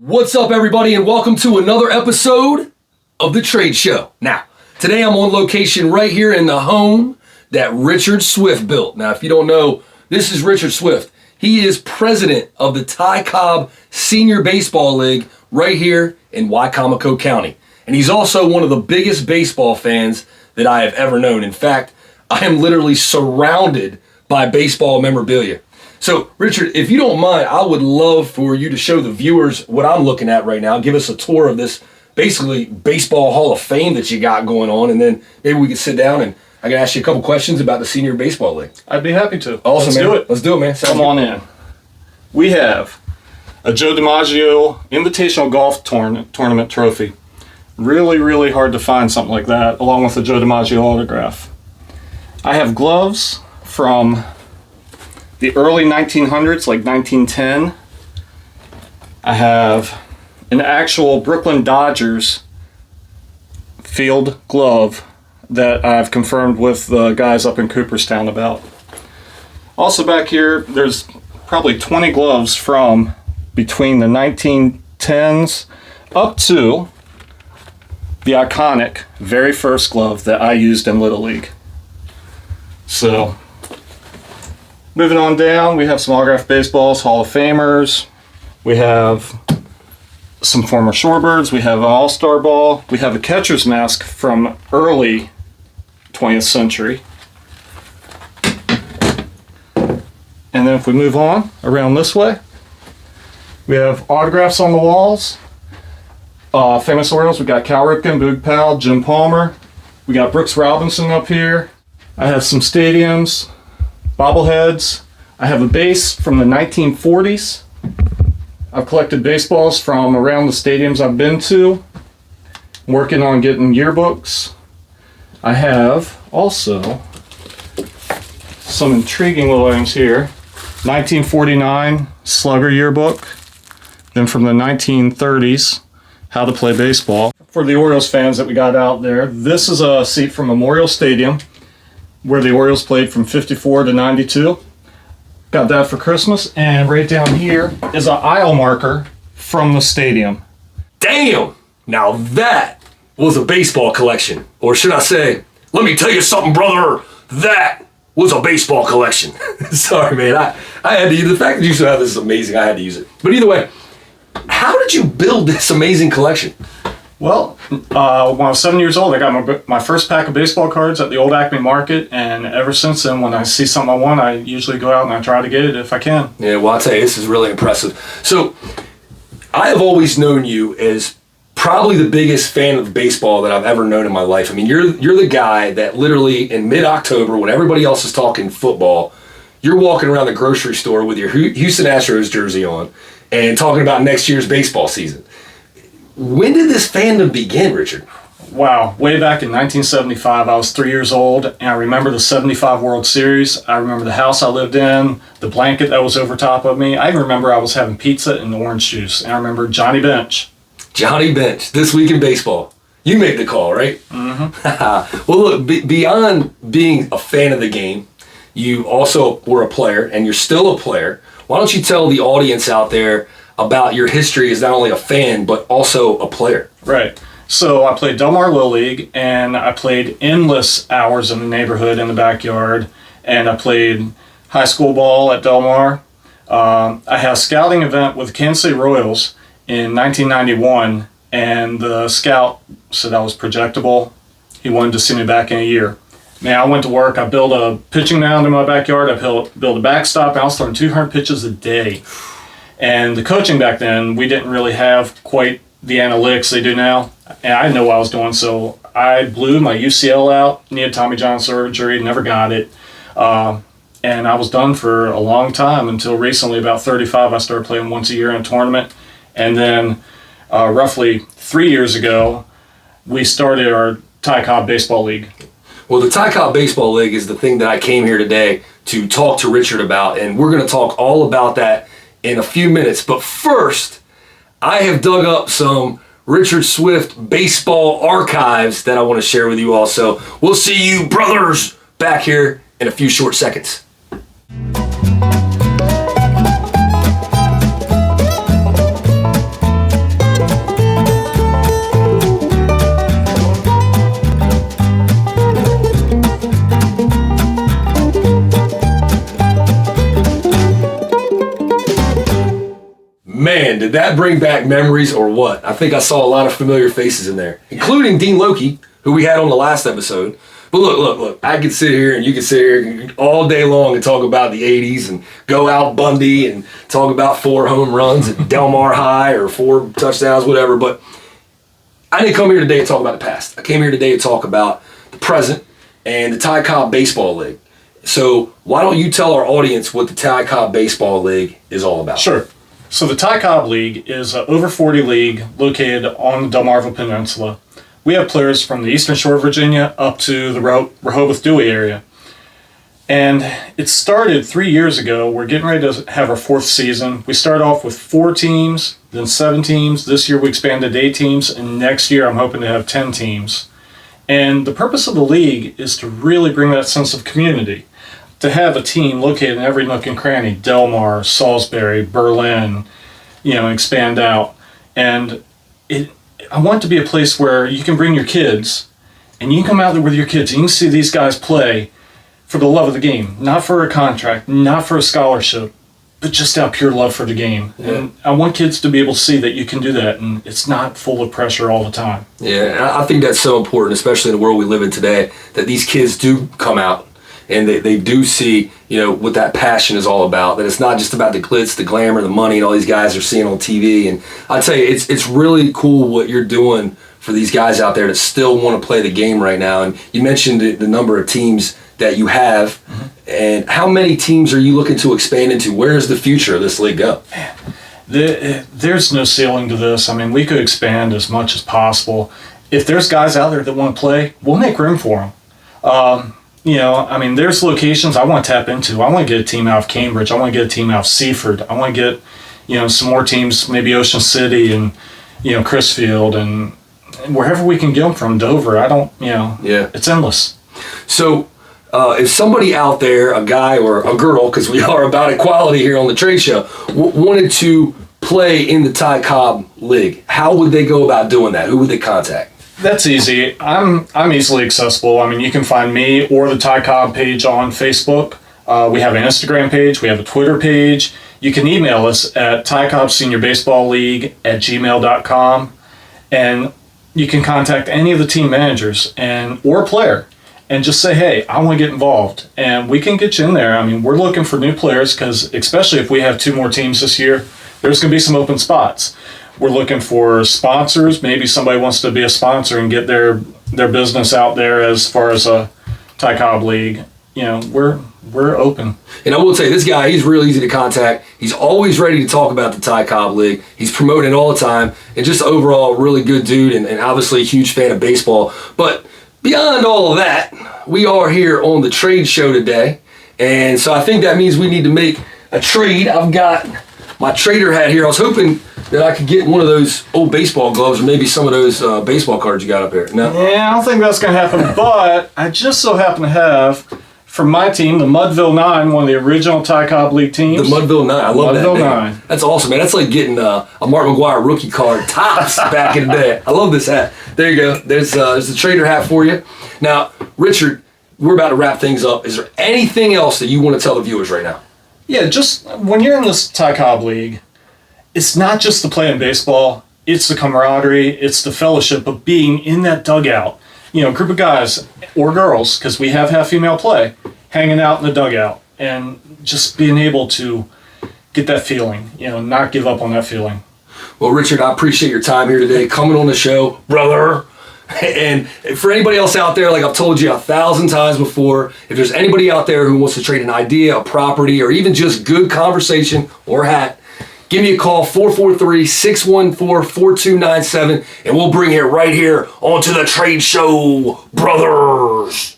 What's up, everybody, and welcome to another episode of The Trade Show. Now, today I'm on location right here in the home that Richard Swift built. Now, if you don't know, this is Richard Swift. He is president of the Cobb Senior Baseball League right here in Wicomico County. And he's also one of the biggest baseball fans that I have ever known. In fact, I am literally surrounded by baseball memorabilia. So, Richard, if you don't mind, I would love for you to show the viewers what I'm looking at right now. Give us a tour of this, basically, Baseball Hall of Fame that you got going on, and then maybe we can sit down and I can ask you a couple questions about the Senior Baseball League. I'd be happy to. Awesome, Let's man. do it. Let's do it, man. Come on in. We have a Joe DiMaggio Invitational Golf Tournament trophy. Really hard to find something like that, along with a Joe DiMaggio autograph. I have gloves from the early 1900s, like 1910. I have an actual Brooklyn Dodgers field glove that I've confirmed with the guys up in Cooperstown about. Also back here, there's probably 20 gloves from between the 1910s up to the iconic very first glove that I used in Little League. So, moving on down, we have some autographed baseballs, Hall of Famers. We have some former Shorebirds. We have an All-Star ball. We have a catcher's mask from early 20th century. And then if we move on around this way, we have autographs on the walls. Famous Orioles, we got Cal Ripken, Boog Powell, Jim Palmer. We got Brooks Robinson up here. I have some stadiums, bobbleheads. I have a base from the 1940s. I've collected baseballs from around the stadiums I've been to. I'm working on getting yearbooks. I have also some intriguing little items here. 1949 Slugger yearbook. Then from the 1930s, How to Play Baseball. For the Orioles fans that we got out there, this is a seat from Memorial Stadium where the Orioles played from 54 to 92. Got that for Christmas. And right down here is an aisle marker from the stadium. Damn! Now that was a baseball collection. Or should I say, let me tell you something, brother, that was a baseball collection. Sorry, man, I had to use it. The fact that you still have this is amazing. I had to use it. But either way, how did you build this amazing collection? Well, when I was 7 years old, I got my first pack of baseball cards at the old Acme Market, and ever since then, when I see something I want, I usually go out and I try to get it if I can. Yeah, well, I'll tell you, this is really impressive. So, I have always known you as probably the biggest fan of baseball that I've ever known in my life. I mean, you're the guy that literally in mid-October, when everybody else is talking football, you're walking around the grocery store with your Houston Astros jersey on and talking about next year's baseball season. When did this fandom begin, Richard? Wow, way back in 1975, I was 3 years old, and I remember the 75 World Series. I remember the house I lived in, the blanket that was over top of me. I even remember I was having pizza and orange juice, and I remember Johnny Bench. Johnny Bench, This Week in Baseball. You make the call, right? Mm-hmm. Well, look, beyond being a fan of the game, you also were a player, and you're still a player. Why don't you tell the audience out there about your history as not only a fan, but also a player? Right. So I played Del Mar Little League, and I played endless hours in the neighborhood, in the backyard, and I played high school ball at Del Mar. I had a scouting event with the Kansas City Royals in 1991, and the scout said I was projectable. He wanted to see me back in a year. Man, I went to work. I built a pitching mound in my backyard. I built a backstop. I was throwing 200 pitches a day. And the coaching back then, we didn't really have quite the analytics they do now. And I didn't know what I was doing, so I blew my UCL out, needed Tommy John surgery, never got it. And I was done for a long time until recently, about 35, I started playing once a year in a tournament. And then roughly 3 years ago, we started our Cobb Baseball League. Well, the Cobb Baseball League is the thing that I came here today to talk to Richard about, and we're going to talk all about that in a few minutes. But first, I have dug up some Richard Swift baseball archives that I want to share with you all. So we'll see you brothers back here in a few short seconds. did that bring back memories or what? I think I saw a lot of familiar faces in there, including Dean Loki, who we had on the last episode. But look, I could sit here and you could sit here all day long and talk about the 80s and go out Bundy and talk about 4 home runs at Del Mar High or 4 touchdowns, whatever. But I didn't come here today to talk about the past. I came here today to talk about the present and the Ty Cobb Baseball League. So why don't you tell our audience what the Ty Cobb Baseball League is all about? Sure. So the Ty Cobb League is an over 40 league located on the Delmarva Peninsula. We have players from the Eastern Shore of Virginia up to the Rehoboth Dewey area. And it started 3 years ago. We're getting ready to have our 4th season. We started off with 4 teams, then 7 teams. This year we expanded to 8 teams, and next year I'm hoping to have 10 teams. And the purpose of the league is to really bring that sense of community. To have a team located in every nook and cranny, Del Mar, Salisbury, Berlin, expand out. And I want it to be a place where you can bring your kids, and you can come out there with your kids, and you can see these guys play for the love of the game, not for a contract, not for a scholarship, but just out pure love for the game. Yeah. And I want kids to be able to see that you can do that, and it's not full of pressure all the time. Yeah, I think that's so important, especially in the world we live in today, that these kids do come out and they do see, what that passion is all about, that it's not just about the glitz, the glamour, the money, and all these guys are seeing on TV. And I'd tell you, it's really cool what you're doing for these guys out there that still want to play the game right now. And you mentioned the number of teams that you have, mm-hmm. and how many teams are you looking to expand into? Where does the future of this league go? There's no ceiling to this. I mean, we could expand as much as possible. If there's guys out there that want to play, we'll make room for them. There's locations I want to tap into. I want to get a team out of Cambridge. I want to get a team out of Seaford. I want to get, some more teams, maybe Ocean City and, Crisfield and wherever we can get them from, Dover. It's endless. So if somebody out there, a guy or a girl, because we are about equality here on the Trade Show, wanted to play in the Ty Cobb League, how would they go about doing that? Who would they contact? That's easy. I'm easily accessible. I mean, you can find me or the Ty Cobb page on Facebook. We have an Instagram page. We have a Twitter page. You can email us at tycobbseniorBaseballLeague@gmail.com, and you can contact any of the team managers or player and just say, hey, I want to get involved. And we can get you in there. I mean, we're looking for new players because especially if we have 2 more teams this year, there's going to be some open spots. We're looking for sponsors. Maybe somebody wants to be a sponsor and get their business out there as far as a Ty Cobb League. We're open. And I will tell you, this guy, he's real easy to contact. He's always ready to talk about the Ty Cobb League. He's promoting all the time, and just overall really good dude, and obviously a huge fan of baseball. But beyond all of that, we are here on the Trade Show today, and so I think that means we need to make a trade. I've got my trader hat here. I was hoping that I could get one of those old baseball gloves or maybe some of those baseball cards you got up here. No? Yeah, I don't think that's going to happen, but I just so happen to have, from my team, the Mudville 9, one of the original Ty Cobb League teams. The Mudville 9, I love Mudville that. Mudville 9. That's awesome, man. That's like getting a Mark McGwire rookie card tops back in the day. I love this hat. There you go. There's the trader hat for you. Now, Richard, we're about to wrap things up. Is there anything else that you want to tell the viewers right now? Yeah, just when you're in this Ty Cobb League, it's not just the play in baseball, it's the camaraderie, it's the fellowship of being in that dugout. A group of guys or girls, because we have female play, hanging out in the dugout and just being able to get that feeling, not give up on that feeling. Well, Richard, I appreciate your time here today, coming on the show, brother. And for anybody else out there, like I've told you 1,000 times before, if there's anybody out there who wants to trade an idea, a property, or even just good conversation or hat, give me a call, 443-614-4297, and we'll bring it right here onto the Trade Show, brothers.